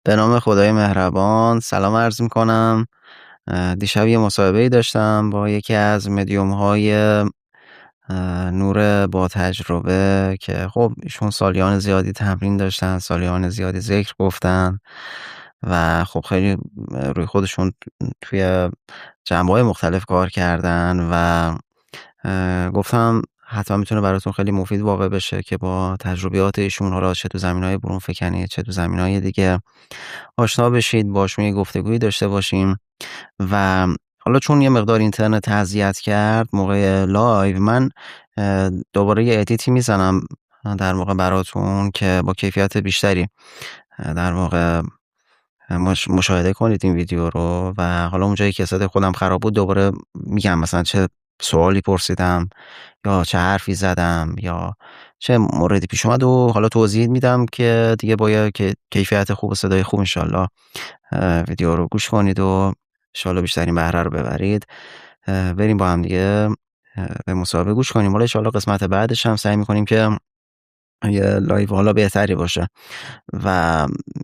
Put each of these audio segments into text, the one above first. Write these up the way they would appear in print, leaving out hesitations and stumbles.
به نام خدای مهربان سلام عرض میکنم. دیشب یه مصاحبه‌ای داشتم با یکی از مدیوم‌های نور با تجربه که خب ایشون سالیان زیادی تمرین داشتن، سالیان زیادی ذکر گفتن و خب خیلی روی خودشون توی جنبه‌های مختلف کار کردن و گفتم حتما میتونه براتون خیلی مفید واقع بشه که با تجربیات ایشون حالا چه تو زمینه‌های برون فکنی چه تو زمینه‌های دیگه آشنا بشید، باشون یه گفتگویی داشته باشیم و حالا چون یه مقدار اینترنت اذیت کرد موقع لایو من دوباره یه ادیتی میزنم در واقع براتون که با کیفیت بیشتری در واقع مشاهده کنید این ویدیو رو و حالا اونجایی که صدای خودم خراب بود دوباره میگم مثلا چه سوالی پرسیدم یا چه حرفی زدم یا چه موردی پیش اومد و حالا توضیح میدم که دیگه با که کیفیت خوب و صدای خوب انشالله ویدیو رو گوش کنید و انشالله بیشترین بهره رو ببرید. بریم با هم دیگه به مصاحبه گوش کنیم. حالا انشالله قسمت بعدش هم سعی میکنیم که یه لایو حالا بهتری باشه و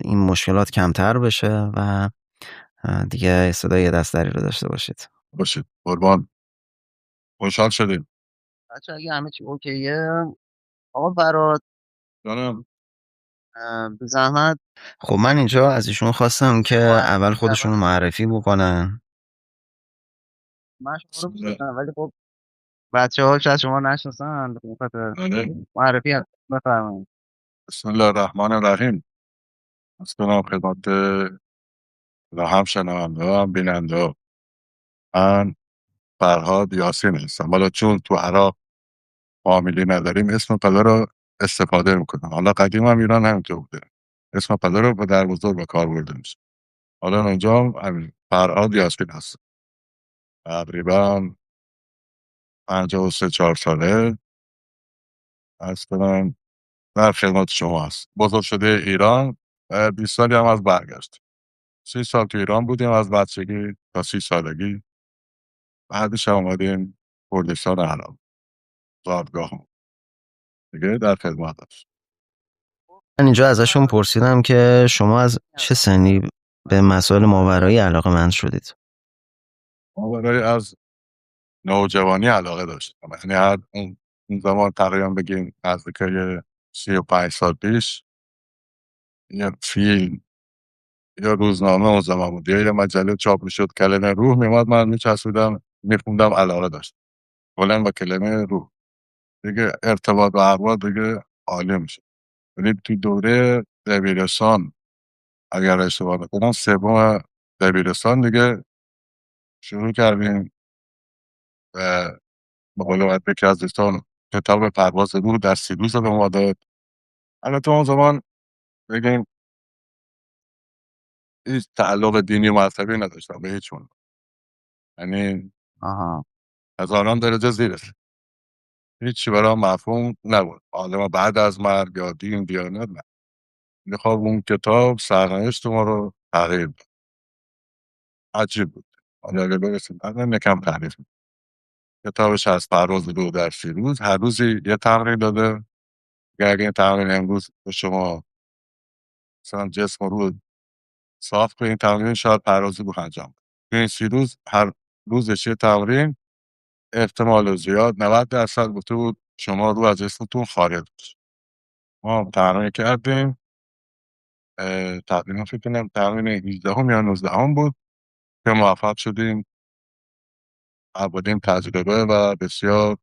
این مشکلات کمتر بشه و دیگه صدای دستری رو داشته باشید. باشید قربان. خوشحال شدیم. بچه اگه همه چی اوکیه آقا برات جانم. به زحمت خب من اینجا از ایشون خواستم که اول خودشون رو معرفی بکنن. من شما رو بسم الله. میشناسم ولی خب بچه ها شاید شما نشناسن به خاطر بله. معرفی هست. بفرمایید. بسم الله الرحمن الرحیم. سلام خدمت و هم شنونده هم بیننده. من فرهاد یاسین هستم. حالا چون تو عراق فامیلی نداریم اسم پدر رو استفاده میکنم. حالا قدیم هم ایران همینطور بوده، اسم پدر رو به در بزرگ به کار برده میشه. حالا اونجا هم همین فرهاد یاسین هست. تقریبا 53-4 ساله هستم. در خدمت شما هست. بزرگ شده ایران. 20 سالی هم از برگشت. 30 سال تو ایران بودیم از بچگی تا 30 سالگی. بعدش هم اومدیم کردستان عراق زادگاه دیگه در خدمت هست. من اینجا ازشون پرسیدم که شما از چه سنی به مسائل ماورایی علاقه‌مند شدید؟ ما برای از نوجوانی علاقه داشتم. یعنی هر اون زمان تقریبا بگیم نزدیکای 35 سال پیش یه فیلم یا روزنامه اون زمان بود یا یه مجله چاپ میشد کلمه روح میومد، من میچسبیدم میخوندم، علاقه داشتم کلا با کلمه روح. دیگه ارتباط با ارواح دیگه عالی میشه. ولی تو دوره دبیرستان اگر اشتباه نکنم سوم دبیرستان دیگه شروع کردیم به قول وقت یکی از دوستان کتاب پرواز روح در سیروس رو به ما داد. البته اون زمان بگیم هیچ تعلق دینی و مذهبی نداشتم به هیچ عنوان، یعنی آها. هزاران درجه زیرش، هیچی برام مفهوم نبود. حالا بعد از مرگ یا دین دیانت نه. ولی خب اون کتاب سرنوشت ما رو تغییر داد. عجیب بود. حالا اگه برسیم بعد یکم تعریف می‌کنم. کتابش از پرواز روح در سیروس هر روزی یه تمرین داده. اگه این تمرین امروز به شما مثلا جسم و روح صاف کنین، تمرین شاید پرواز روح انجام بده. تو این 30 روز هر روزش یه تمرین، احتمال زیاد 90% گفته بود شما روح از جسمتون خارج بشه. ما تمرین کردیم. تقریبا فکر کنم تمرین 18 یا 19 بود که موفق شدیم. اولین تجربه و بسیار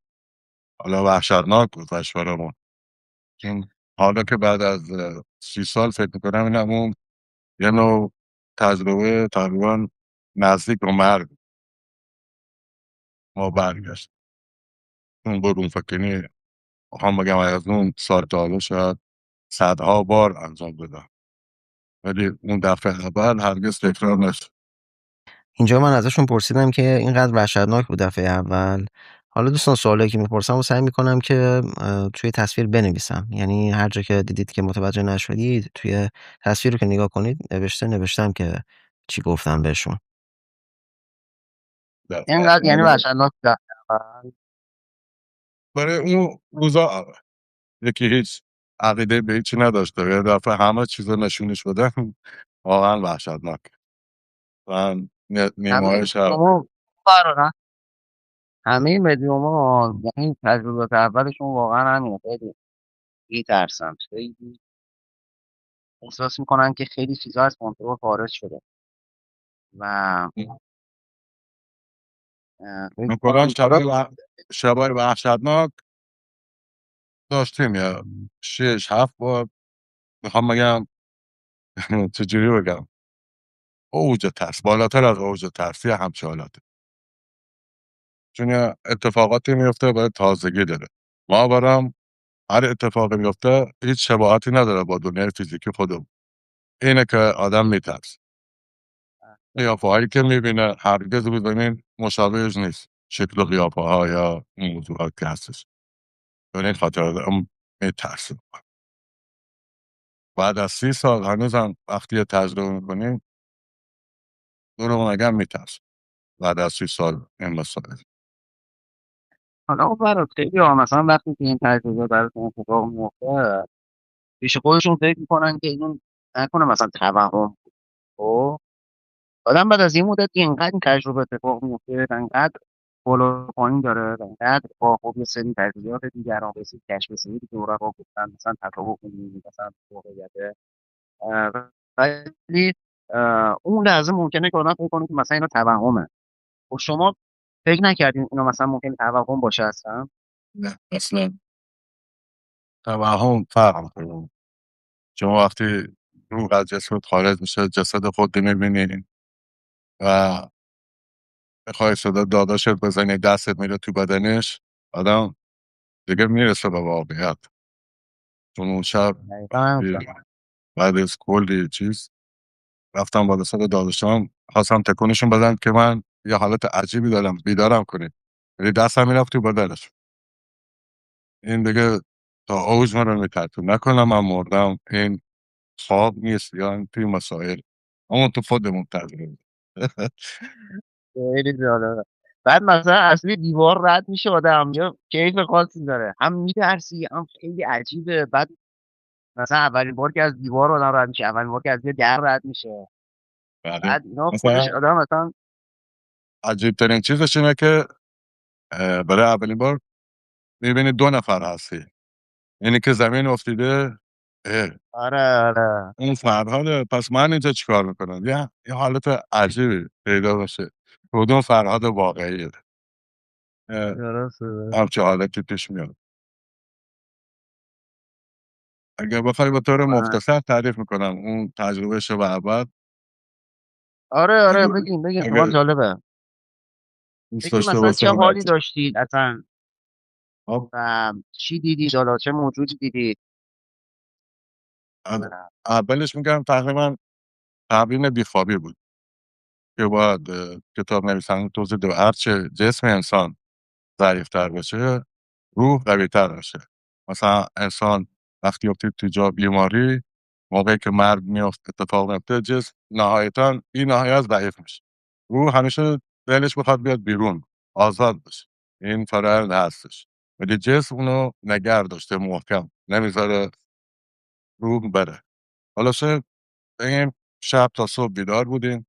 حالا وحشتناک گذشت برامون. این حالا که بعد از 30 سال فکر میکنم این همون یه نوع تجربه تقریبا نزدیک به مرگ. ما برگشت اون برون فکنی هم بگم از اون سال تا حالا شاید صدها بار انجام بدم، ولی اون دفعه اول هرگز تکرار نشد. اینجا من ازشون پرسیدم که اینقدر وحشتناک بود دفعه اول. حالا دوستان سوالایی که میپرسم و سعی میکنم که توی تصویر بنویسم، یعنی هر جا که دیدید که متوجه نشدید توی تصویر رو که نگاه کنید نوشتم که چی گفتم بهشون. اینقدر یعنی وحشتناک بود دفعه اول. برای اون روزا یکی هیچ عقیده به هیچی نداشته، یه دفعه همه چیزا نشونش بدن واقعا وحشتناک. و نیمه‌های همه شب شما فرارن همه مدیوما این تجربیات اولشون واقعا همینه، خیلی میترسن، خیلی احساس میکنن که خیلی چیزا از کنترل خارج شده و فکر کلا میکنن حالا شبای وحشتناک داشتیم، یا 6 7 بار. میخوام بگم چجوری بگم، اوج ترس، بالاتر از اوج ترس یه همچه حالات، چون یه اتفاقاتی میفته باید تازگی داره. ما برام هر اتفاقی میفته هیچ شباهتی نداره با دنیای فیزیکی خودمون. اینه که آدم میترس. قیافه هایی که میبینه هرگز ببینین مشابهش نیست، شکل و قیافه ها یا این موضوعات که هستش. به این خاطر آدم میترسه. بعد از 30 سال هنوزم وقتی یه تجربه میکنیم دورو مگم میترسه. بعد از 30 سال این مسائل. حالا اون برات خیلی ها مثلا وقتی که این تجربه براتون اتفاق میفته پیش خودشون فکر میکنن که اینو نکنه مثلا توهم بود. خب آدم بعد از این مدت اینقدر این تجربه اتفاق میفته، انقدر بالا و پایین داره، انقدر با خب یه سری تجربیات دیگران رسید، کشف سری که رفقا گفتن مثلا تطابق می‌بینی مثلا واقعیت. ولی اون لحظه ممکنه که آدم فکر کنه که مثلا اینا توهمه. و شما فکر نکردین اینا مثلا ممکن توهم باشه اصلا؟ نه اصلا توهم فرق میکنه. شما وقتی روح از جسمت خارج میشه جسد خود رو میبینی و میخوای صدا داداشت بزنی دستت میره تو بدنش، آدم دیگه میرسه به واقعیت. چون اون شب دقیقاً وقتی همین. بعد از کلی چیز رفتم بالا سر داداشم، خواستم تکونشون بدم که من یه حالت عجیبی دارم، بیدارم کنید. یعنی دستم میرفت تو بدنش. این دیگه تا اوج من رو میترتون نکنم من مردم. این خواب نیست یا این توی مسائل اما تو خودمون تغییر. خیلی جالبه. بعد مثلا اصلی دیوار رد میشه آدم یا کیف خاصی داره، هم میترسی هم خیلی عجیبه. بعد مثلا اولین بار که از دیوار آدم رد میشه، اولین بار که از یه در رد میشه، بله. بعد اینا خودش مثلا آدم مثلا عجیب ترین چیزش اینه که برای اولین بار میبینی 2 نفر هستی، یعنی که زمین افتیده. اه، آره آره اون فرهاده، پس من اینجا چیکار میکنم؟ یه حالت عجیبی پیدا باشه کدوم فرهاد واقعیه. اه، درسته. همچه حالتی پیش میاد. اگه بخوای به طور آره مختصر تعریف میکنم اون تجربه شب اول. آره اگه آره، بگین بگین، اتفاقا اگه جالبه. دوست بگین داشته مثلا چه باشم حالی راجع. داشتید اصلا خب و چی دیدید، حالا چه موجودی دیدید؟ اولش میگم تقریبا تمرین بیخوابی بود که باید کتاب نویسنده توضیح ده هرچه جسم انسان ضعیفتر بشه روح قوی‌تر بشه. مثلا انسان وقتی افتید تو جا بیماری، موقعی که مرگ اتفاق میفته جسم نهایتا بی‌نهایت ضعیف میشه. روح همیشه دلش میخواد بیاد بیرون، آزاد بشه. این فرآیند هستش. ولی جسم اونو نگه داشته محکم، نمیذاره روح بره. خلاصه این شب تا صبح بیدار بودیم.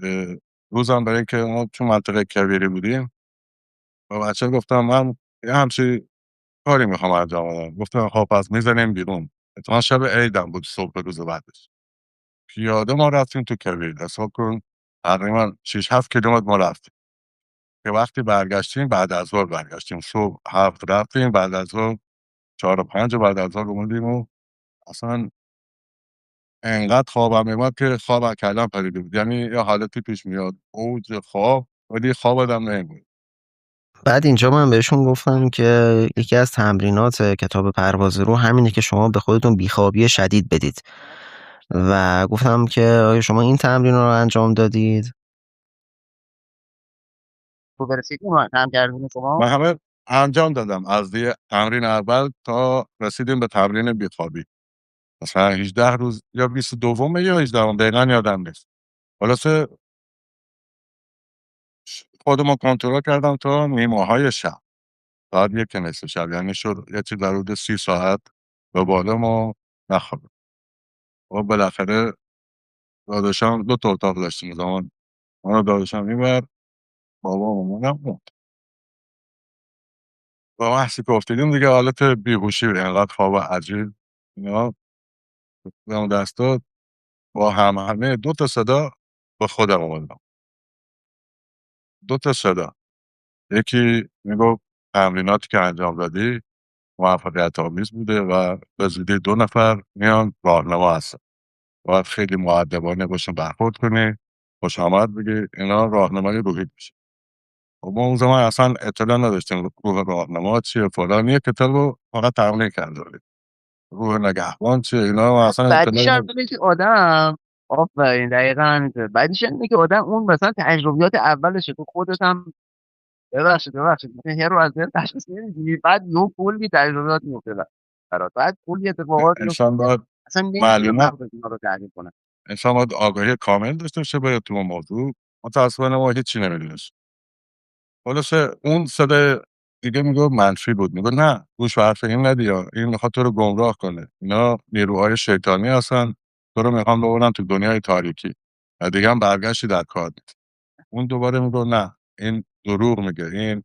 اه، روزم برای که ما تو منطقه کویری بودیم و بچه گفتم من یه همچی کاری میخوام انجام بدم. گفتم خب پس میزنیم بیرون. اتفاقا شب عیدم بود، صبح روز بعدش پیاده ما رفتیم تو کویر. حساب کن تقریبا 6 7 کیلومتر ما رفتیم که وقتی برگشتیم بعد از ظهر برگشتیم. صبح 7 رفتیم، بعد از ظهر 4 و 5 بعد از ظهر اومدیم و اصلا انقدر خوابم میومد که خواب از کلم پریده بود. یعنی یه حالتی پیش میاد اوج خواب ولی خواب آدم نمی‌بود. بعد اینجا من بهشون گفتم که یکی از تمرینات کتاب پرواز روح همینه که شما به خودتون بیخوابی شدید بدید و گفتم که آیا شما این تمرین رو انجام دادید؟ تو برسید اون رو هم کردین شما؟ من همه انجام دادم از تمرین اول تا رسیدیم به تمرین بیخوابی. مثلا 18 روز یا 22 یا 18 دقیقا یادم نیست. خلاصه خودمو کنترل کردم تا نیمه‌های شب، ساعت 1 نصف شب، یعنی شد یه چیز در حدود 30 ساعت به بالا ما نخوابیم. خب بالاخره داداشم 2 تا اتاق داشتیم اون زمان، من و داداشم اینور، بابا و مامانم اون. با محضی که افتادیم دیگه حالت بیهوشی، انقدر خواب عجیب اینا بهم دست داد، با همهمه 2 تا صدا به خودم اومدم. 2 تا صدا، یکی میگفت تمریناتی که انجام دادی موفقیت آمیز بوده و به زودی 2 نفر میان راهنما هستن. باید خیلی مؤدبانه باشون برخورد کنی، خوش آمد بگی، اینا راهنمای روحیت میشه. خب ما اون زمان اصلا اطلاع نداشتیم روح راهنما چیه، فلان، یه کتابو فقط تمرین کرده بودیم. روح نگهبان چیه، اینا ما اصلا بعدیش اطلاعی هم نداشتیم. اینه که آدم، آفرین دقیقا همینطوره، بعدیش هم اینه که آدم اون مثلا تجربیات اولشه، تو خودت هم ببخشید مثلا هر رو از دل تشخیص نمیدی، بعد یه کلی تجربیات میفته برات، بعد کلی اتفاقات میفته انسان که باید اصلا نمیتونه معلومات مغز اینا رو تحلیل کنه. انسان باید آگاهی کامل داشته باشه باید تو اون موضوع. متاسفانه ما هیچی نمیدونستیم. خلاصه اون صدای دیگه میگفت منفی بود، میگفت نه گوش به حرف این ندی ها، این میخواد تو رو گمراه کنه، اینا نیروهای شیطانی هستن، تو رو میخوان ببرن تو دنیای تاریکی و دیگه هم برگشتی در کار نیست. اون دوباره میگفت نه این دروغ میگه، این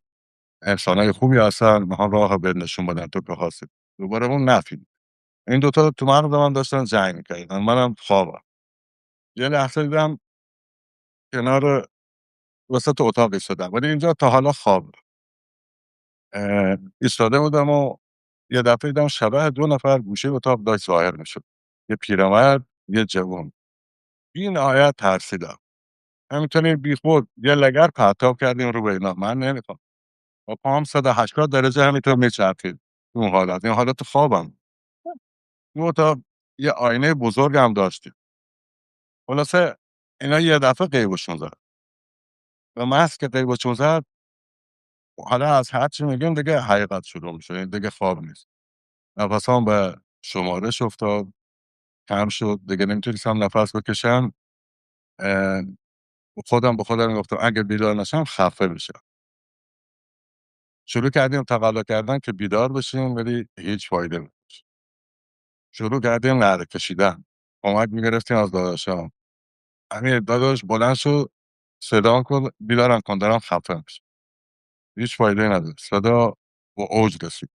انسانای خوبی هستن، میخوان راه بهت نشون بدن تو که خواستی. دوباره اون نفی. این دوتا تو مغز من داشتن جنگ میکردن، منم خوابم. یه لحظه دیدم کنار وسط اتاق ایستادم، ولی اینجا تا حالا خوابه. ایستاده بودم و یه دفعه دیدم شبح 2 نفر گوشه اتاق داشت ظاهر میشد. یه پیرمرد، یه جوان. بی‌نهایت ترسیدم. همینطوری بیخود یه لگد پرتاب کردیم رو به اینا. من نمیخوام. با پاهم 180 درجه همینطور میچرخید. تو اون حالت، این حالت خوابم. اون اتاق یه آینه بزرگ هم داشتیم. خلاصه اینا یه دفعه غیبشون زد. و محض که غیبشون زد، حالا از هر چی میگیم دیگه حقیقت شروع میشه. این دیگه خواب نیست. نفسام به شمارش افتاد. کم شد، دیگه نمیتونستم نفس بکشم. اه، خودم به خودم گفتم اگه بیدار نشم خفه میشم. شروع کردیم تقلا کردن که بیدار بشیم، ولی هیچ فایده نداشت. شروع کردیم نعره کشیدن، کمک میگرفتیم از داداشام. امیر داداش بلند شو، صدا کن بیدارم کن، دارم خفه میشم. هیچ فایده نداشت. صدا به اوج رسید.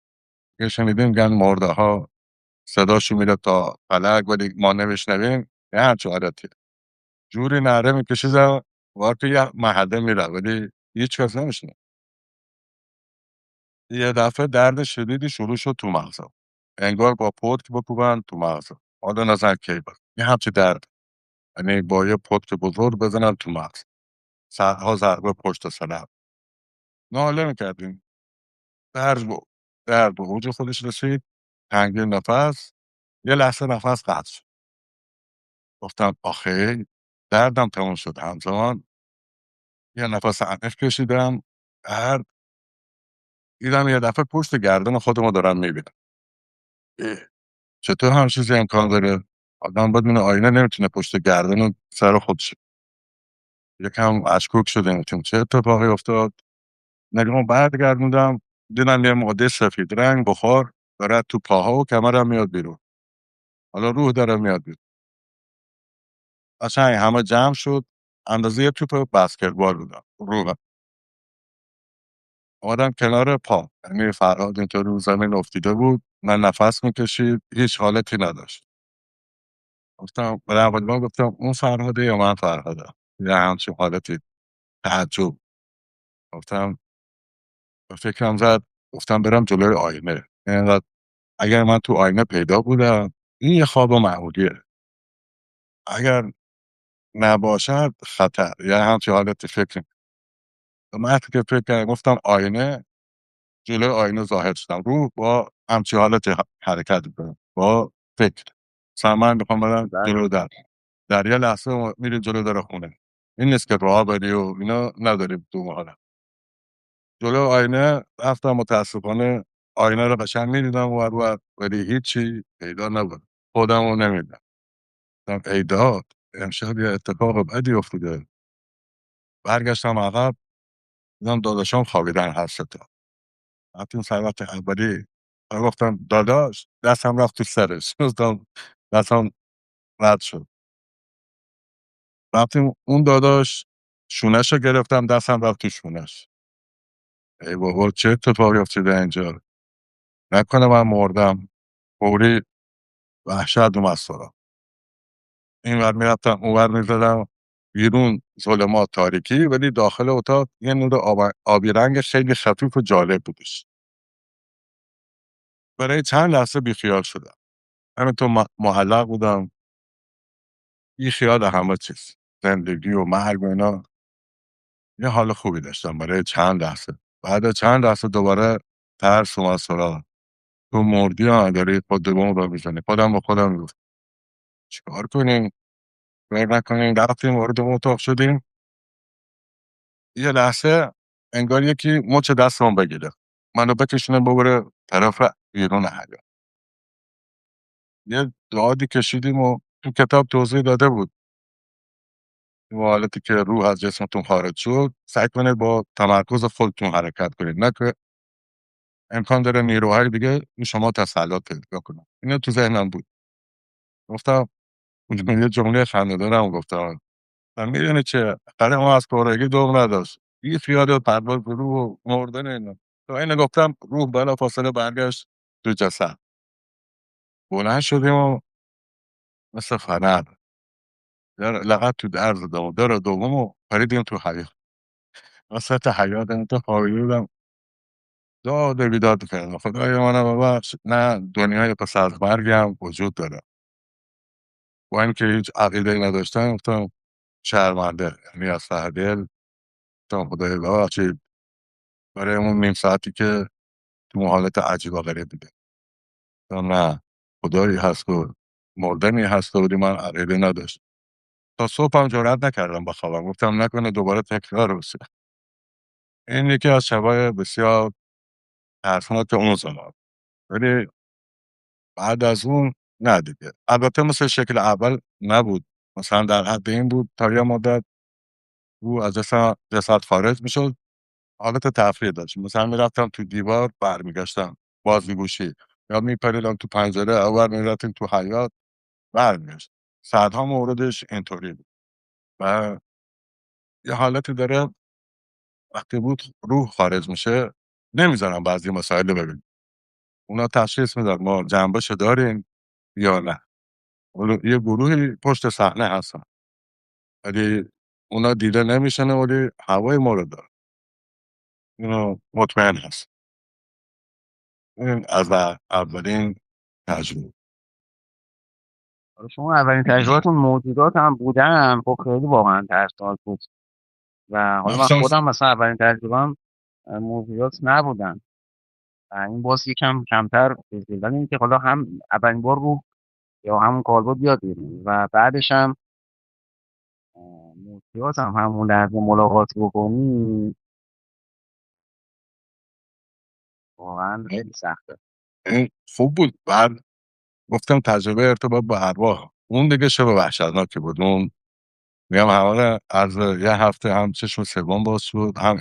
یه شنیدیم گن مرده ها صداشو میره تا فلک، ولی ما نمیشنویم. یه همچه حالتی جوری نعره میکشیدم وقتی توی یه محله میرم، ولی هیچ کس نمیشنه. یه دفعه درد شدیدی شروع شد تو مغزم، انگار با پتک بکوبن تو مغزم. حالا نزن کی بود یه همچی درد، یعنی با یه پتک بزرگ بزنن تو مغز. صدها ضربه پشت سر. ناله میکردیم. درد به اوج خودش رسید. تنگی نفس. یه لحظه نفس قطع شد. گفتم آخه دردم تموم شد. همزمان یه نفس عمیق کشیدم. درد دیدم یه دفعه پشت گردن خودمو دارم میبینم. چطور همچین چیزی امکان داره؟ آدم بدون آینه نمیتونه پشت گردن و سر خودش. یکم اشکوک شدیم گفتیم چه اتفاقی افتاد. نگاهو برگردوندم، دیدم یه ماده سفید رنگ بخار داره تو پاها و کمرم میاد بیرون. حالا روح داره میاد بیرون. قشنگ همه جمع شد. اندازه یه توپ بسکتبال بودم روح. اومدم کنار پا، یعنی فرهاد اینطور رو زمین افتیده بود، من نفس میکشید، هیچ حالتی نداشت. گفتم برای اولین بار گفتم اون فرهاده یا من فرهادم، یه همچین حالتی تعجب. گفتم فکرم زد، گفتم برم جلوی آینه. اینقدر اگر من تو آینه پیدا بودم این یه خواب معمولیه، اگر نباشد خطر، یه همچین حالتی فکر. من که فکر کردم گفتم آینه، جلوی آینه ظاهر شدم. روح با همچین حالتی حرکت میکنه با فکر. مثلا من میخوام برم بله. جلو در یه لحظه میری جلو در خونه. این نیست که راه بری و اینا نداریم تو حالا. جلو آینه رفتم، متاسفانه آینه رو قشنگ می‌دیدم ور، ولی هیچی پیدا نبود. خودمو نمی‌دیدم. گفتم ای داد، امشب یه اتفاق بدی افتاده. برگشتم عقب، دیدم داداشام خوابیدن هر سه تا. رفتیم سبقت اولی. من گفتم داداش، دستم رفت تو سرش. گفتم دستم رد شد. رفتیم اون داداش شونش رو گرفتم دستم رفت تو شونش. ای بابا چه اتفاقی افتاده اینجا؟ نکنه من مردم. فوری وحشت اومد سراغ. اینور میرفتم اونور میزدم بیرون ظلمات تاریکی، ولی داخل اتاق یه نور آبی رنگ خیلی خفیف و جالب بودش. برای چند لحظه بیخیال شدم. همینطور معلق بودم، بیخیال همه چیز، زندگی و مرگ و اینا. یه حال خوبی داشتم برای چند لحظه. بعد چند لحظه دوباره ترس اومد سراغ. تو مردی ها داری خودمون رو میزنی. خودم با خودم گفت چیکار کنیم؟ فکر نکنیم. رفتیم وارد اون اتاق شدیم. یه لحظه انگار یکی مچ دستمون بگیره، منو بکشونه ببره طرف بیرون حیاط. یه دادی کشیدیم و تو کتاب توضیح داده بود تو حالتی که روح از جسمتون خارج شد سعی کنید با تمرکز خودتون حرکت کنید، نه که امکان داره نیروهای دیگه رو شما تسلط پیدا کنن. اینو تو ذهنم بود. گفتم یه جمله خنده‌دارم گفتم میدونی چه قرار ما از کارگی دوم نداشت، یه خیال پرواز به روح و مردن اینا. تو اینو گفتم روح بلا فاصله برگشت تو جسد. بلند شدیم و مثل فنر لغت تو درز دادم و در دوم و پریدیم تو حیاط. وسط حیاط تو خوابیده بودم، داد و بیداد کردم خدای منو ببخش، نه دنیای پس از مرگی هم وجود داره. با اینکه هیچ عقیده‌ای نداشتم گفتم شرمنده، یعنی از ته دل گفتم خدای ببخشید برای اون نیم ساعتی که تو حالت عجیب و غریب بوده. گفتم نه خدایی هست و مردنی هست و من عقیده نداشت. تا صبحم جرئت نکردم بخوابم، گفتم نکنه دوباره تکرار بشه. این یکی از شبای بسیار ترسناک اون زمان. ولی بعد از اون نه دیگه. البته مثل شکل اول نبود، مثلا در حد این بود تا یه مدت او از جسد خارج میشد، حالت تفریح داشت. مثلا میرفتم تو دیوار برمیگشتم بازیگوشی، یا میپریدم تو پنجره اول میرفتیم تو حیاط برمیگشت. صدها موردش اینطوری بود. و یه حالتی داره وقتی بود روح خارج میشه نمیذارم بعضی مسائل رو ببینیم. اونا تشخیص میدن ما جنبش داریم یا نه. یه گروهی پشت صحنه هستن ولی اونا دیده نمیشن ولی هوای ما رو دارن. اینو مطمئن هست. این از اولین تجربه. شما اولین تجربهتون موجودات هم بودن، خب خیلی واقعا ترسناک بود. و حالا من مخصوصا خودم مثلا اولین تجربه‌ام موجودات نبودن، این باز یکم کمتر چیزه. ولی اینکه حالا هم اولین بار روح یا همون کالبد بیاد بیرون و بعدش هم موجودات هم همون لحظه ملاقات بکنی، واقعا خیلی سخته. این خوب بود. بعد گفتم تجربه ارتباط با ارواح اون دیگه شب وحشتناکی بود. اون میگم همه از یه هفته هم چشم سوم باز شد، هم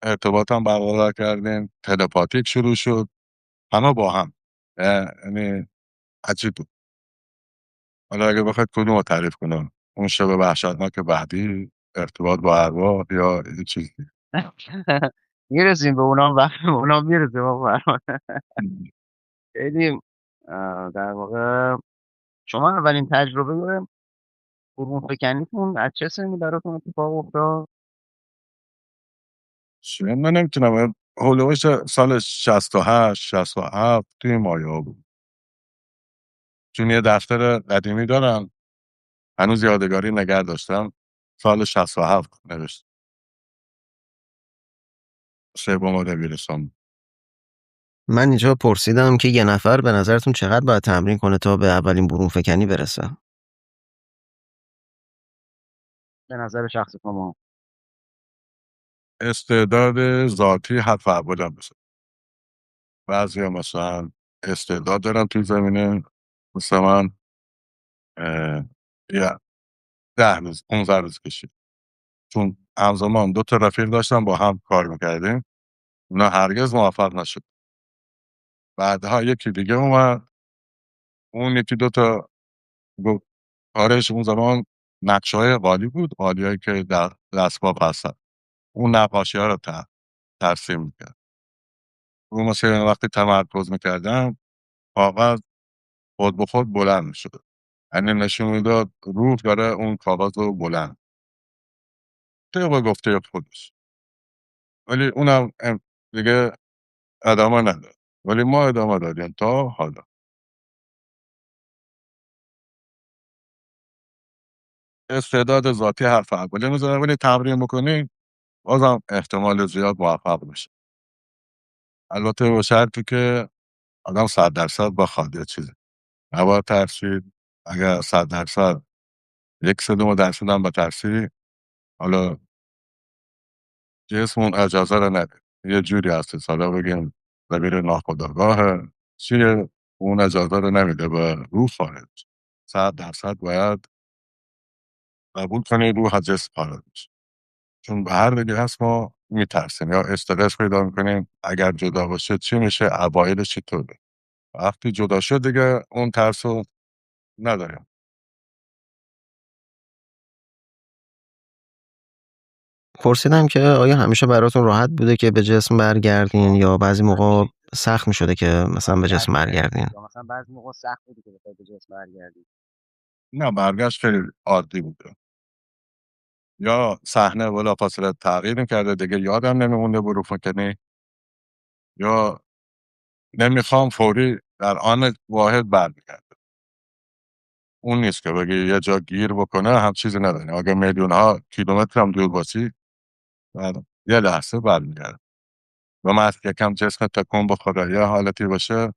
ارتباط هم برقرار کردیم، تلپاتیک شروع شد، همه با هم. یعنی عجیب بود. حالا اگه بخواید کدوم رو تعریف کنم، اون شب وحشتناک بعدی، ارتباط با ارواح، یا یه چیزی؟ میرسیم به اونام و اونام میرسیم آقا. خیلی در واقع شما اولین تجربه قرون فکنیتون از چه سنی براتون اتفاق افتاد؟ من نمیتونم، هلوش سال 68 67 توی مایه ها بود. چون یه دفتر قدیمی دارم هنوز یادگاری نگه داشتم، سال 67 نوشت سوم دبیرستان. من اینجا پرسیدم که یه نفر به نظرتون چقدر باید تمرین کنه تا به اولین برون فکنی برسه؟ به نظر شخص شما؟ استعداد ذاتی حرف اولم بسه. بعضی ها مثلا استعداد دارن توی زمینه، مثل من یه 10 روز 15 روز کشید. چون همزمان 2 تا رفیق داشتم با هم کار میکردیم، اونا هرگز موفق نشد. بعدها یکی دیگه اومد، اون یکی 2 تا گفت کارش اون زمان نقشه‌های قالی بود، قالیایی که در اسباب هستن. اون نقاشی‌ها رو ترسیم می‌کرد. رو مثلا وقتی تمرکز می‌کردم کاغذ خود به خود بلند می‌شد. یعنی نشون میداد روح داره اون کاغذ رو بلند طبق گفته خودش. ولی اونم دیگه ادامه نداد. ولی ما ادامه دادیم تا حالا. استعداد ذاتی حرف اولی می‌زنه، ولی تمرین بکنی بازم احتمال زیاد موفق بشی. البته با شرطی که آدم 100% بخواد یه چیزی. نباید ترسید. اگر 100% 1/3 هم بترسی، حالا جسم اون اجازه رو نده. یه جوری هستش، حالا بگیم ضمیر ناخودآگاهه، چیه، اون اجازه رو نمیده به روح خارج. 100% باید قبول کنی روح از جسم خارج بشه. چون به هر دیگه هست ما میترسیم یا استرس پیدا میکنیم اگر جدا باشه چی میشه، اوایلش چطوره. وقتی جدا شد دیگه اون ترسو نداریم. پرسیدم که آیا همیشه براتون راحت بوده که به جسم برگردین یا بعضی موقع سخت میشده که مثلا به جسم برگردین؟ یا مثلا بعضی موقع سخت بوده که بخوای به جسم برگردی؟ نه، برگشت خیلی عادی بوده. یا صحنه بلافاصله تغییر میکرده دیگه یادم نمیمونده برو فکنی، یا نمیخوام فوری در آن واحد برمیگرده. اون نیست که بگی یه جا گیر بکنه، هم چیزی نداره. اگه میلیون ها کیلومتر هم دور باشی بعد یه لحظه برمیگرده. و من یکم جسم تکون بخوره یه حالتی باشه،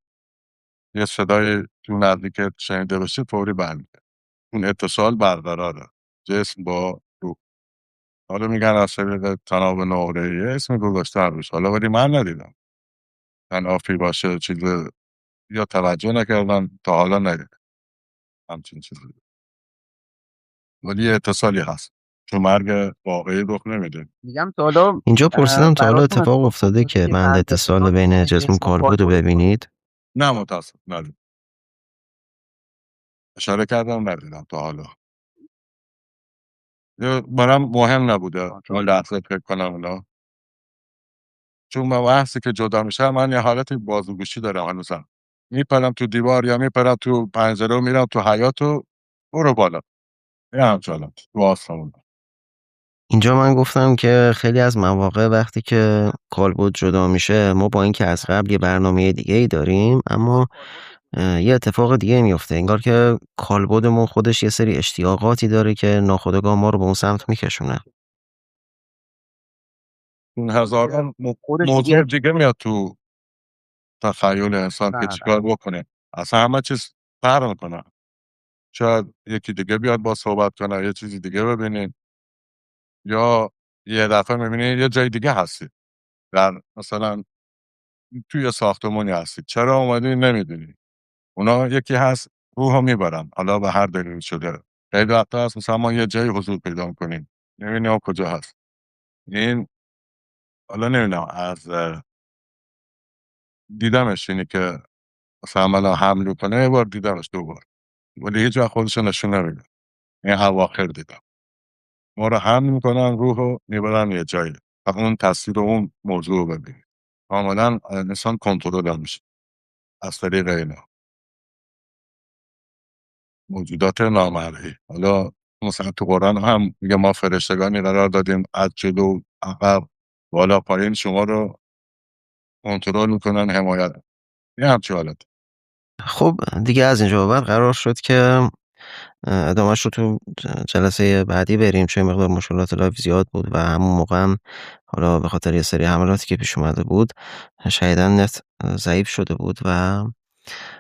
یه صدای تو نزدیکت شنیده باشی، فوری برمیگرده. اون اتصال برقراره جسم با روح. حالا میگن از طریق تناب نقره‌ای اسم گذاشتن روش، حالا ولی من ندیدم تنافی باشه چیز، یا توجه نکردم تا حالا ندیدم همچین چیزی. ولی یه اتصالی هست، چون مرگ واقعی رخ نمیده. میگم تا حالا اینجا پرسیدم تا حالا براتون اتفاق اتفاق افتاده افتاده که که بند بند اتصال اتصال بین بین جسم و جسم و کالبد رو کالبد ببینید؟ نه متاسف ندیدم. اشاره کردم ندیدم تا حالا. برام مهم نبوده اون لحظه فکر کنم اینا، چون من بحثی که جدا میشه من یه حالتی بازوگوشی دارم هنوزم. میپرم تو دیوار یا میپرم تو پنجره و میرم تو حیاط و برو بالا. یه همچه حالت تو آسمون. اینجا من گفتم که خیلی از مواقع وقتی که کالبد جدا میشه ما با اینکه از قبل یه برنامه دیگه ای داریم، اما یه اتفاق دیگه میفته. انگار که کالبدمون خودش یه سری اشتیاقاتی داره که ناخودآگاه ما رو به اون سمت میکشونه. اون هزاران خودش موضوع دیگه دیگه میاد تو تخیل انسان که چیکار بکنه. اصلا همه چیز فرق میکنه. شاید یکی دیگه بیاد با صحبت کنه، یه چیزی دیگه ببینین، یا یه دفعه میبینی یه جای دیگه هستی، در مثلا توی ساختمونی هستی، چرا اومدی نمیدونی. اونا یکی هست روحو میبرن، حالا به هر دلیل شده. خیلی وقتا هست مثلا ما یه جایی حضور پیدا میکنیم نمیدونیم کجا هست. این حالا نمیدونم از دیدمش اینی که مثلا من حمل کنه، یه بار دیدمش 2 بار، ولی هیچ وقت خودشو نشون نمیده. این اواخر دیدم ما رو حمل میکنن، روحو میبرن یه جایی، و اون تصویر اون موضوع رو ببینید. کاملا انسان کنترل میشه از طریق اینا موجودات نامرئی. حالا مثلا تو قرآن هم میگه ما فرشتگانی قرار دادیم از جلو عقب بالا پایین شما رو کنترل میکنن، حمایت. یه همچه حالت. خب دیگه از اینجا به بعد قرار شد که ادامهش رو تو جلسه بعدی بریم، چون مقدار مشکلات لایف زیاد بود و همون موقع هم حالا به خاطر یه سری حملاتی که پیش اومده بود شدیداً نت ضعیف شده بود و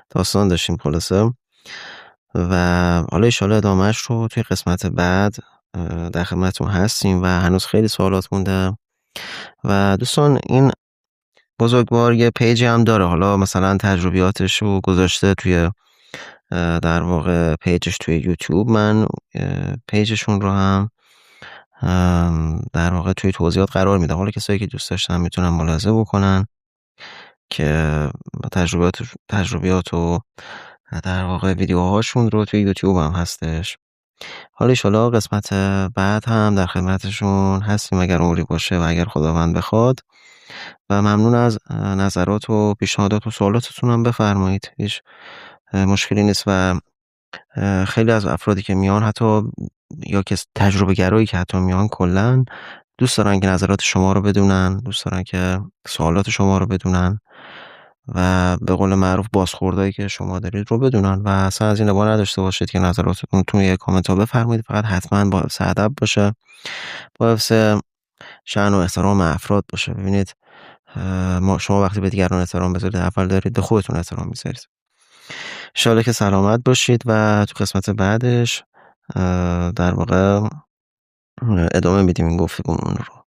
داستان داشتیم خلاصه. و حالا ایشالا ادامهش رو توی قسمت بعد در خدمتتون هستیم و هنوز خیلی سوالات مونده. و دوستان این بزرگوار یه پیجی هم داره، حالا مثلا تجربیاتش رو گذاشته توی در واقع پیجش توی یوتیوب. من پیجشون رو هم در واقع توی توضیحات قرار میدم، حالا کسایی که دوست داشتن میتونن ملاحظه بکنن که تجربیات و در واقع ویدیوهاشون رو توی یوتیوب هم هستش. حالا ایشالا قسمت بعد هم در خدمتشون هستیم اگر عمری باشه و اگر خداوند بخواد. و ممنون از نظرات و پیشنهادات و سوالاتتون هم بفرمایید، هیچ مشکلی نیست. و خیلی از افرادی که میان حتی یا که تجربه گرایی که حتی میان کلا دوست دارن که نظرات شما رو بدونن، دوست دارن که سوالات شما رو بدونن و به قول معروف بازخوردایی که شما دارید رو بدونن و اصلا از این ابا نداشته باشید که نظراتتون توی کامنت ها بفرمایید، فقط حتما با حفظ ادب باشه، با حفظ شأن و احترام افراد باشه. ببینید شما وقتی به دیگران احترام بذارید اول دارید به خودتون احترام میذارید. انشالله که سلامت باشید و تو قسمت بعدش در واقع ادامه میدیم این گفتگومون رو.